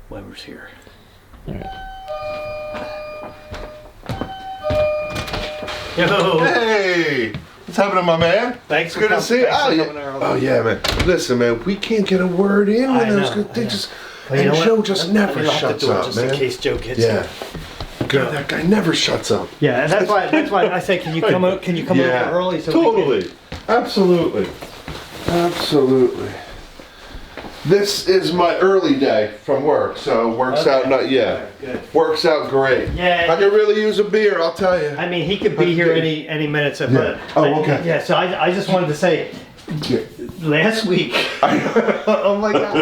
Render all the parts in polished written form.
Weber's here. All right. Yo. Hey, what's happening, my man? Thanks for good to see you. Oh Yeah, man. Listen, man, we can't get a word in when those good things just. And Joe just never shuts up, just man. in case Joe gets Yeah. God, that guy never shuts up. Yeah, and that's why I say, can you come out? Can you come out early? So Totally. Absolutely. This is my early day from work, so works out Good. Works out great. Yeah. I could really use a beer, I'll tell you. I mean, he could be here any minute. So, Yeah. Okay. Yeah. So I just wanted to say, last week. Oh my God.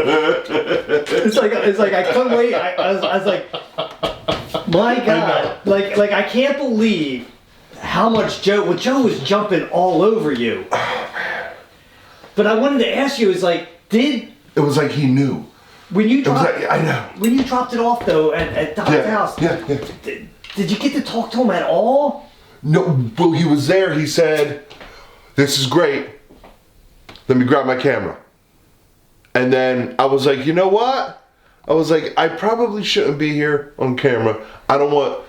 It's like I couldn't wait. I was like, my God. Like I can't believe how much Joe was jumping all over you. Oh man. But I wanted to ask you, it was like he knew. When you dropped, I know. When you dropped it off though at Don's house, did you get to talk to him at all? No, well, he was there. He said, "This is great. Let me grab my camera." And then I was like, you know what? I was like, I probably shouldn't be here on camera. I don't want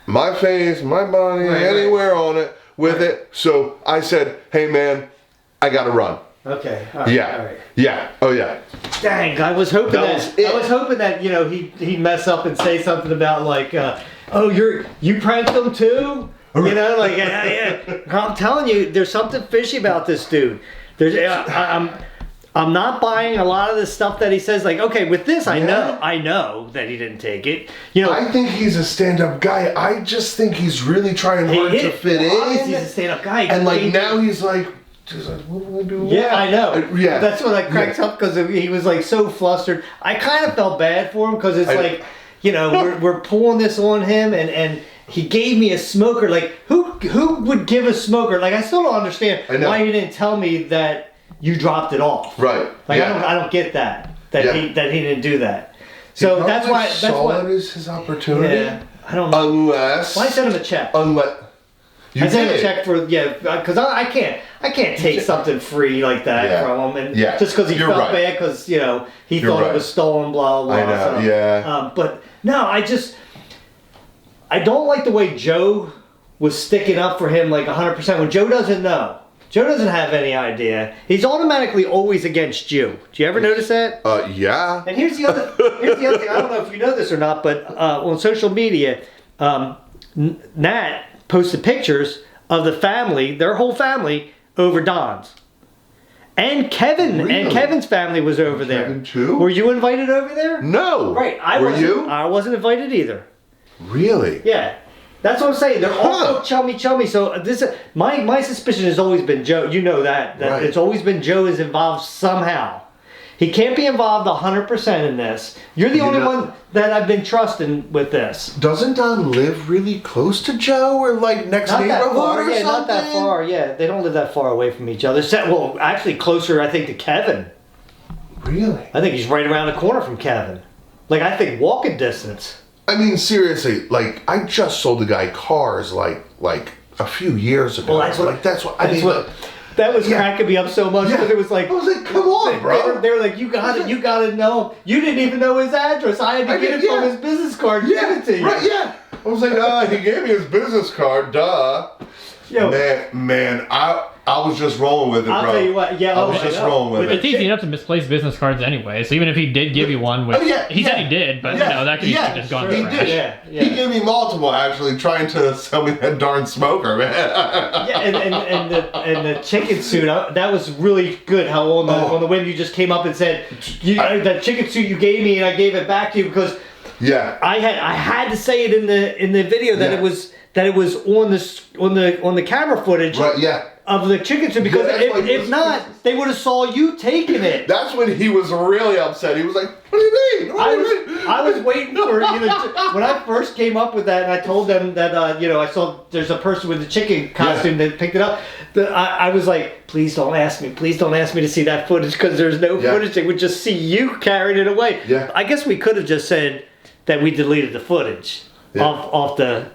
my face, my body, anywhere on it with it. So I said, hey man, I gotta run. Okay. All right. Yeah. Oh yeah. Dang, I was hoping that he'd mess up and say something about like, oh, you pranked him too. You know, like I'm telling you, there's something fishy about this dude. I'm not buying a lot of the stuff that he says. Like, okay, with this, I know that he didn't take it. You know, I think he's a stand-up guy. I just think he's really trying hard to fit in. He's a stand-up guy, and like now he's like, what do I do? Yeah, I know. Yeah, that's what I cracked up because he was like so flustered. I kind of felt bad for him because it's like, you know, we're pulling this on him, and he gave me a smoker. Like, who would give a smoker? Like, I still don't understand why he didn't tell me that you dropped it off. Right. Like, I don't get that he didn't do that. So that's why it is his opportunity. Yeah, I don't know. Unless I sent him a check. I sent him a check for because I can't take something free like that from him, and just because he felt bad because he thought it was stolen, blah blah. I know. So, yeah. But no, I don't like the way Joe was sticking up for him like 100% when Joe doesn't know. Joe doesn't have any idea. He's automatically always against you. Do you ever notice that? Yeah. And here's the other thing. I don't know if you know this or not, but on social media, Nat posted pictures of the family, their whole family, over Don's. And Kevin and Kevin's family was over there. Kevin too? Were you invited over there? No. Right. You? I wasn't invited either. Really? Yeah. That's what I'm saying. They're all chummy. So my suspicion has always been Joe. You know that it's always been Joe is involved somehow. He can't be involved 100% in this. You're the only one that I've been trusting with this. Doesn't Don live really close to Joe or like next neighborhood or something? Not that far. Yeah, they don't live that far away from each other. Well, actually closer, I think, to Kevin. Really? I think he's right around the corner from Kevin. Like, I think walking distance. I mean, seriously, like, I just sold a guy cars like a few years ago. Well, that's what. That was cracking me up so much because it was like, I was like, come on, bro. They were like, you gotta know. You didn't even know his address. I had to get it from his business card and give it to you. Right, yeah. I was like, he gave me his business card, duh. Yo, man, I was just rolling with it, bro. I'll tell you what, I was just rolling with it. It's easy enough to misplace business cards anyway, so even if he did give you one, which he said he did, but that could easily just gone to trash. He did. He gave me multiple, actually, trying to sell me that darn smoker, man. and the chicken suit, that was really good. How on the whim you just came up and said, that chicken suit you gave me, and I gave it back to you because I had to say it in the video that it was on the camera footage. Right, yeah. Of the chicken suit because if not, they would have saw you taking it. That's when he was really upset. He was like, "What do you mean?" I was waiting for when I first came up with that, and I told them that I saw there's a person with the chicken costume that picked it up. I was like, please don't ask me to see that footage because there's no footage. They would just see you carrying it away. Yeah. I guess we could have just said that we deleted the footage off the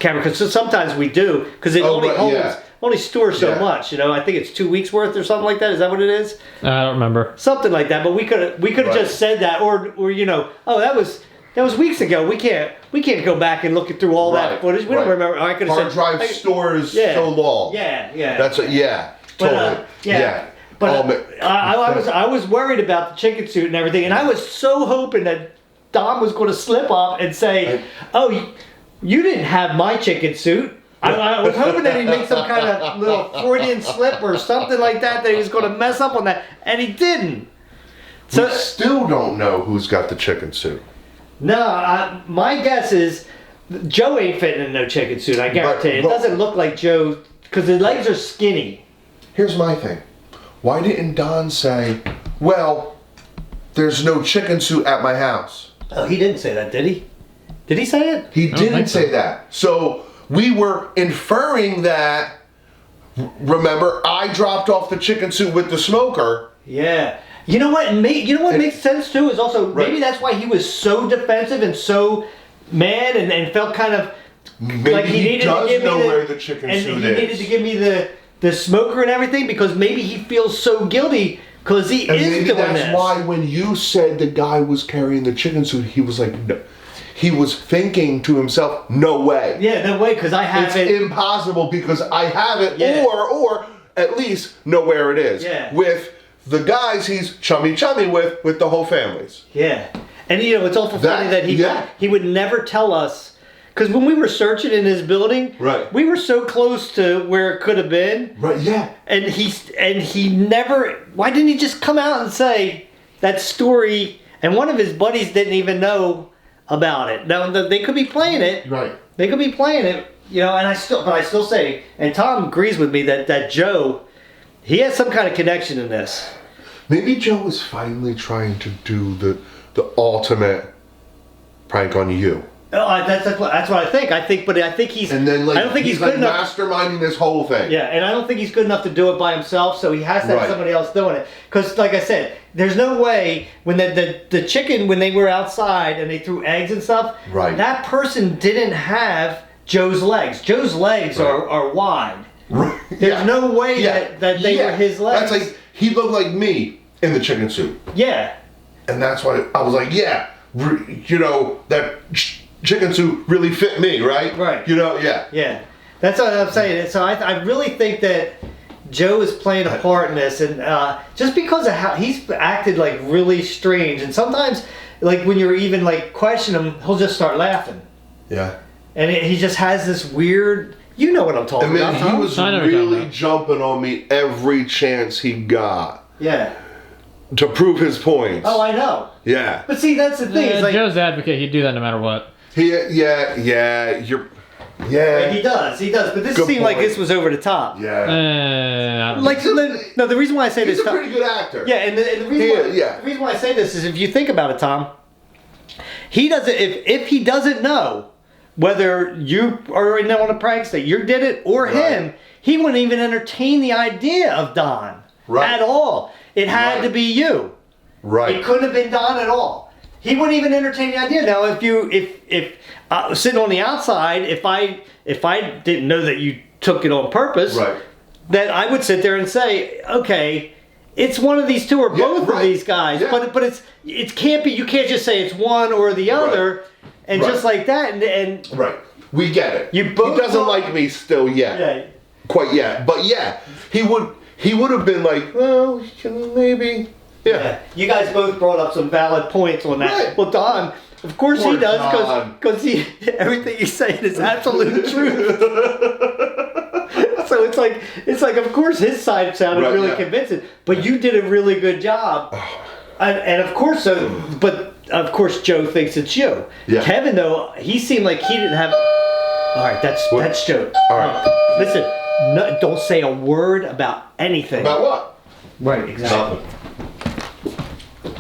camera because sometimes we do because it only holds. only store so Yeah. much. You know, I think it's 2 weeks worth or something like that. Is that what it is? I don't remember. Something like that. But we could have Right. just said that, or you know, oh, that was weeks ago. We can't go back and look through all that Right, footage. We don't right. remember. I could have Hard said drive stores so long. Yeah. That's it. Yeah. But, Totally. yeah. But I was worried about the chicken suit and everything, and I was so hoping that Dom was going to slip up and say, "Oh, you didn't have my chicken suit." I was hoping that he'd make some kind of little Freudian slip or something like that he was going to mess up on that, and he didn't. So we still don't know who's got the chicken suit. no, my guess is Joe ain't fitting in no chicken suit. I guarantee it. It doesn't look like Joe because his legs are skinny. Here's my thing. Why didn't Don say, well, there's no chicken suit at my house? Oh, he didn't say that, did he? Did he say it? He didn't think so. say that. So we were inferring that, remember, I dropped off the chicken suit with the smoker. Yeah. You know what? Makes sense too is also maybe that's why he was so defensive and so mad and felt kind of Maybe like he needed does to give know me where the chicken and suit he is. needed to give me the smoker and everything because maybe he feels so guilty because he And is maybe doing that's this. why when you said the guy was carrying the chicken suit, he was like, no. He was thinking to himself, no way. Yeah, no way because I have It's it. impossible because I have it, Yeah. or at least know where it is. Yeah. With the guys he's chummy with the whole families. Yeah, and you know it's awful funny that yeah. he would never tell us. Because when we were searching in his building, Right. we were so close to where it could have been. Right, yeah. And he never. Why didn't he just come out and say that story? And one of his buddies didn't even know about it. Now they could be playing it. Right. They could be playing it. You know, and I still say, and Tom agrees with me that Joe, he has some kind of connection in this. Maybe Joe was finally trying to do the ultimate prank on you. Oh, that's what I think. I think he's. And then I don't think he's good like enough. masterminding this whole thing. Yeah, and I don't think he's good enough to do it by himself, so he has to have Right. somebody else doing it. Because, like I said, there's no way when the chicken, when they were outside and they threw eggs and stuff, Right. that person didn't have Joe's legs. Joe's legs Right. are wide. Right. There's no way that they were his legs. That's like, he looked like me in the chicken suit. Yeah. And that's why I was like, yeah, you know, that chicken suit really fit me, right? Right. You know, yeah. Yeah. That's what I'm saying. So I really think that Joe is playing a part in this, and just because of how he's acted like really strange, and sometimes like when you're even like question him, he'll just start laughing, Yeah. and he just has this weird. You know what I'm talking I mean, about, he Tom? was I know what you're talking really about. jumping on me every chance he got Yeah. to prove his points. Oh, I know. Yeah. But see, that's the thing. It's like Joe's advocate. He'd do that no matter what. He, he does. But this Good seemed like point. this was over the top. Yeah. I don't know. Like no, the reason why I say He's this. a pretty good actor. Yeah, and the reason the reason why I say this is if you think about it, Tom, he doesn't. If he doesn't know whether you are in on a prank that you did it or him, he wouldn't even entertain the idea of Don at all. It had to be you. Right. It couldn't have been Don at all. He wouldn't even entertain the idea. Now, if sitting on the outside, if I didn't know that you took it on purpose, Right. then I would sit there and say, okay, it's one of these two or both of these guys. Yeah. But it can't be. You can't just say it's one or the other, and just like that. And Right. We get it. You both he doesn't thought- like me still yet. yeah, Quite yet. But yeah, he would have been like, well, maybe. Yeah. you guys both brought up some valid points on that. Right. Well, Don, of course Poor he does Don. because everything he's saying is absolute truth. So it's like of course his side sounded Right, really yeah. convincing, but you did a really good job. And of course, but of course Joe thinks it's you. Yeah. Kevin though, he seemed like he didn't have. All right, that's Joe. All right. Listen, no, don't say a word about anything. About what? Right, exactly. Nothing.